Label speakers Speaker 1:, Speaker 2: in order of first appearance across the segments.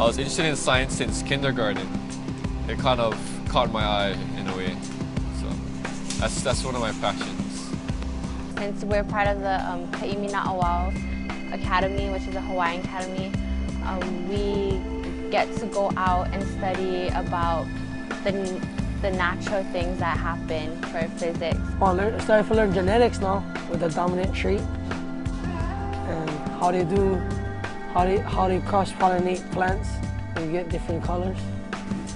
Speaker 1: I was interested in science since kindergarten. It kind of caught my eye in a way. So that's one of my passions.
Speaker 2: Since we're part of the KaHana Future Academy, which is a Hawaiian academy, we get to go out and study about the natural things that happen for physics.
Speaker 3: I started to learn genetics now with the dominant trait and how they cross-pollinate plants and get different colors.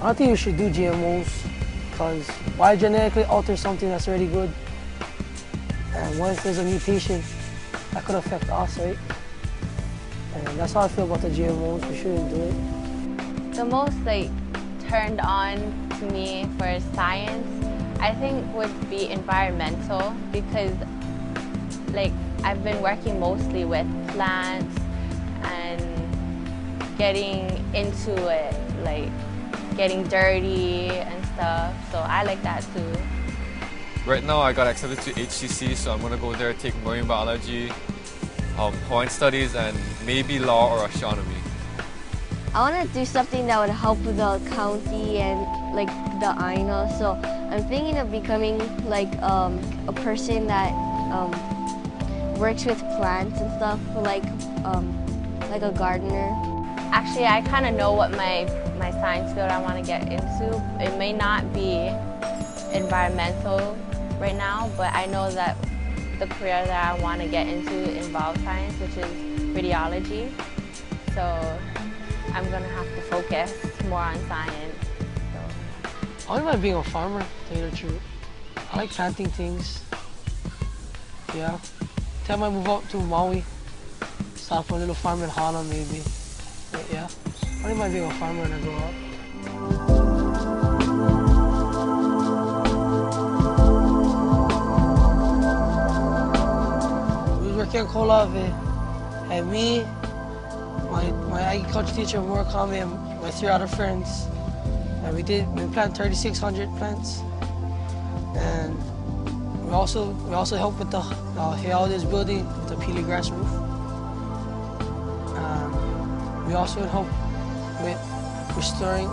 Speaker 3: I don't think you should do GMOs because why genetically alter something that's already good? And what if there's a mutation that could affect us, right? And that's how I feel about the GMOs. We shouldn't do it.
Speaker 2: The most turned on to me for science, I think would be environmental, because I've been working mostly with plants and getting into it, getting dirty and stuff, so I like that too.
Speaker 1: Right now I got accepted to HCC, so I'm going to go there, take marine biology, Hawaiian studies, and maybe law or astronomy.
Speaker 4: I want to do something that would help the county and the Aina, so I'm thinking of becoming a person that works with plants and stuff, like a gardener.
Speaker 2: Actually, I kind of know what my science field I want to get into. It may not be environmental right now, but I know that the career that I want to get into involves science, which is radiology. So I'm going to have to focus more on science. So.
Speaker 3: I wouldn't mind being a farmer, to tell you the truth. I like planting things. Yeah. I might move out to Maui, start up a little farm in Hana maybe. But yeah, I wouldn't mind being a farmer when I grow up. We was working in Kolave, and me, my agriculture teacher Murakami, and my 3 other friends, and we planted 3,600 plants. And we also helped with the Healthiest building, the peely grass roof. We also would help with restoring,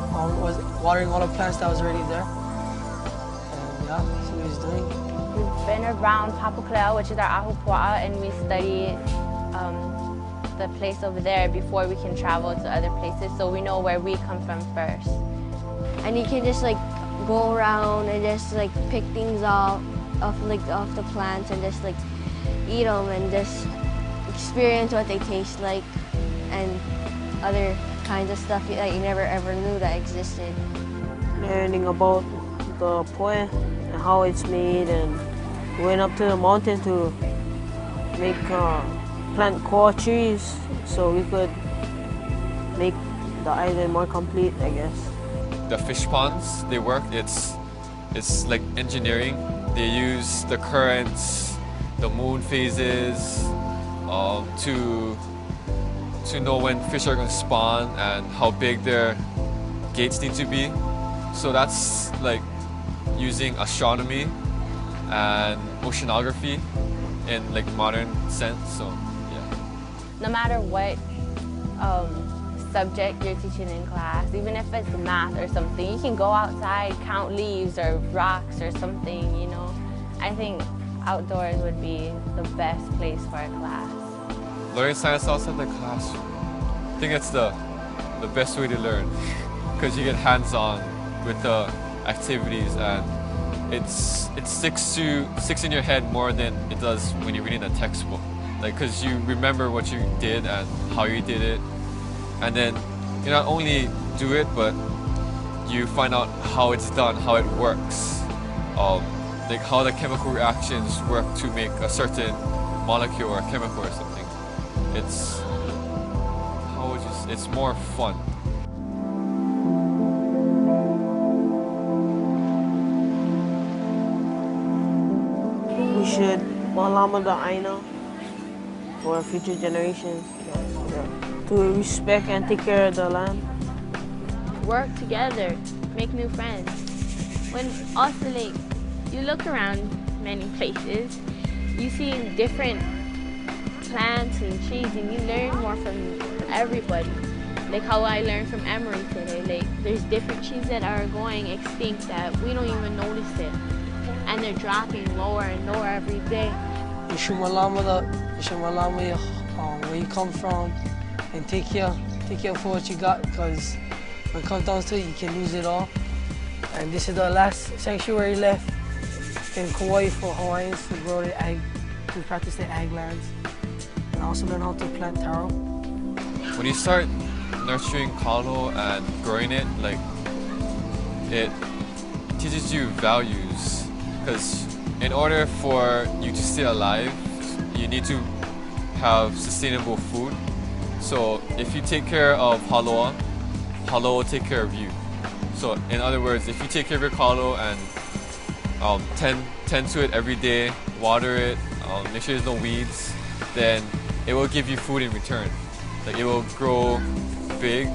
Speaker 3: watering all the plants that was already there. And yeah, that's what he's doing.
Speaker 2: We've been around Papakalea, which is our ahupua'a, and we study the place over there before we can travel to other places, so we know where we come from first.
Speaker 4: And you can just go around and just pick things off the plants and just eat them and just experience what they taste like and other kinds of stuff that you never ever knew that existed.
Speaker 5: Learning about the poe and how it's made, and went up to the mountain to make plant core trees so we could make the island more complete, I guess.
Speaker 1: The fish ponds, they work, it's like engineering. They use the currents, the moon phases to know when fish are going to spawn and how big their gates need to be. So that's using astronomy and oceanography in modern sense. So yeah.
Speaker 2: No matter what subject you're teaching in class, even if it's math or something, you can go outside, count leaves or rocks or something, you know. I think outdoors would be the best place for a class.
Speaker 1: Learning science outside the classroom, I think it's the best way to learn, because you get hands-on with the activities, and it sticks in your head more than it does when you're reading a textbook. Because you remember what you did and how you did it, and then you not only do it, but you find out how it's done, how it works, how the chemical reactions work to make a certain molecule or chemical or something. It's more fun.
Speaker 5: We should malama the Aina for future generations, to respect and take care of the land.
Speaker 6: Work together, make new friends. When also you look around many places, you see different plants and trees, and you learn more from everybody. Like how I learned from Emery today. Like there's different trees that are going extinct that we don't even notice it. And they're dropping lower and lower every day.
Speaker 3: You show Malama where you come from and take care for what you got, because when it comes down to it, you can lose it all. And this is the last sanctuary left in Kauai for Hawaiians to grow their ag, to practice their ag lands, and also learn how to plant taro.
Speaker 1: When you start nurturing kalo and growing it, like, it teaches you values, because in order for you to stay alive, you need to have sustainable food. So if you take care of haloa, haloa will take care of you. So in other words, if you take care of your kalo and tend to it every day, water it, make sure there's no weeds, then it will give you food in return. Like, it will grow big,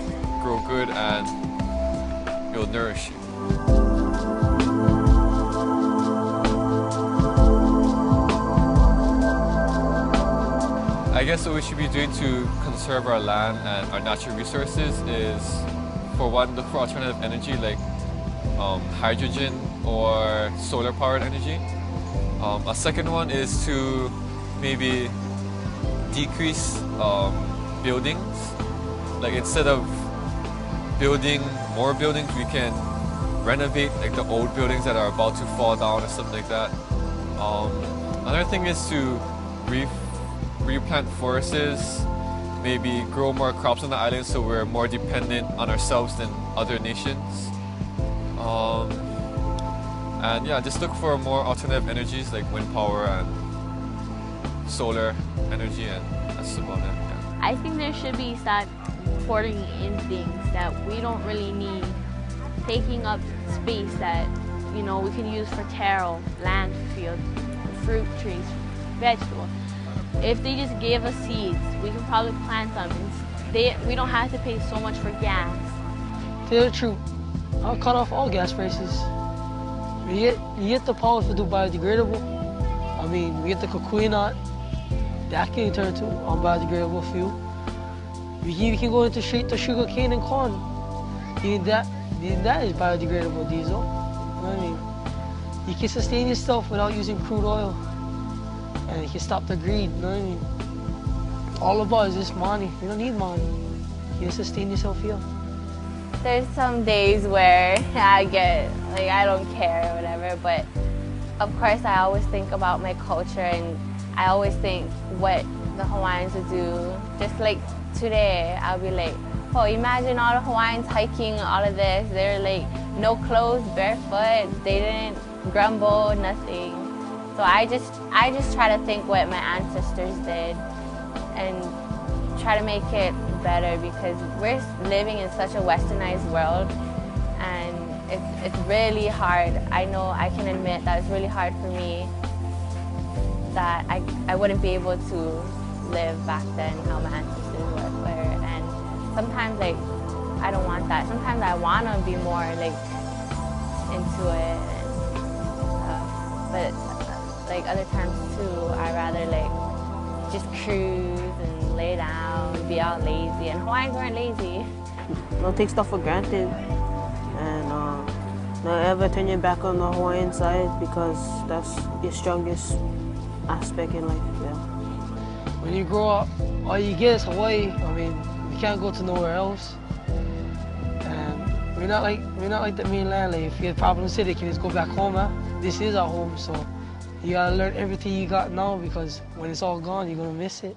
Speaker 1: grow good, and it will nourish you. I guess what we should be doing to conserve our land and our natural resources is, for one, look for alternative energy like hydrogen or solar powered energy. A second one is to maybe decrease buildings. Like, instead of building more buildings, we can renovate like the old buildings that are about to fall down or something like that. Another thing is to replant forests, maybe grow more crops on the island so we're more dependent on ourselves than other nations. And yeah, just look for more alternative energies like wind power and solar energy, and that's about it. Yeah.
Speaker 6: I think there should be stop hoarding in things that we don't really need, taking up space that, you know, we can use for taro, land field, fruit trees, vegetables. If they just gave us seeds, we can probably plant them. We don't have to pay so much for gas.
Speaker 3: Tell the truth, I'll cut off all gas prices. You get the power to do biodegradable. I mean, we get the kukui nut, that can turn to on biodegradable fuel. You can go into straight to sugar cane and corn. That is biodegradable diesel. You know what I mean? You can sustain yourself without using crude oil. And you can stop the greed, you know what I mean? All about is just money. You don't need money. You can sustain yourself here.
Speaker 2: There's some days where I get, like, I don't care or whatever, but of course I always think about my culture, and I always think what the Hawaiians would do. Just like today, I'll be like, oh, imagine all the Hawaiians hiking all of this. They're like, no clothes, barefoot. They didn't grumble, nothing. So I just try to think what my ancestors did and try to make it better, because we're living in such a westernized world, and it's really hard. I know I can admit that it's really hard for me, that I wouldn't be able to live back then how my ancestors were. And sometimes, like, I don't want that. Sometimes I want to be more like into it and stuff, but like other times too, I rather like just cruise and lay down, be all lazy. And Hawaiians weren't lazy.
Speaker 5: Don't take stuff for granted, and don't ever turn your back on the Hawaiian side, because that's your strongest aspect in life. Yeah.
Speaker 3: When you grow up, all you get is Hawaii. I mean, you can't go to nowhere else. And we're not like the mainland. Like, if you have problems city, you can just go back home. Huh? This is our home, so you gotta learn everything you got now, because when it's all gone, you're gonna miss it.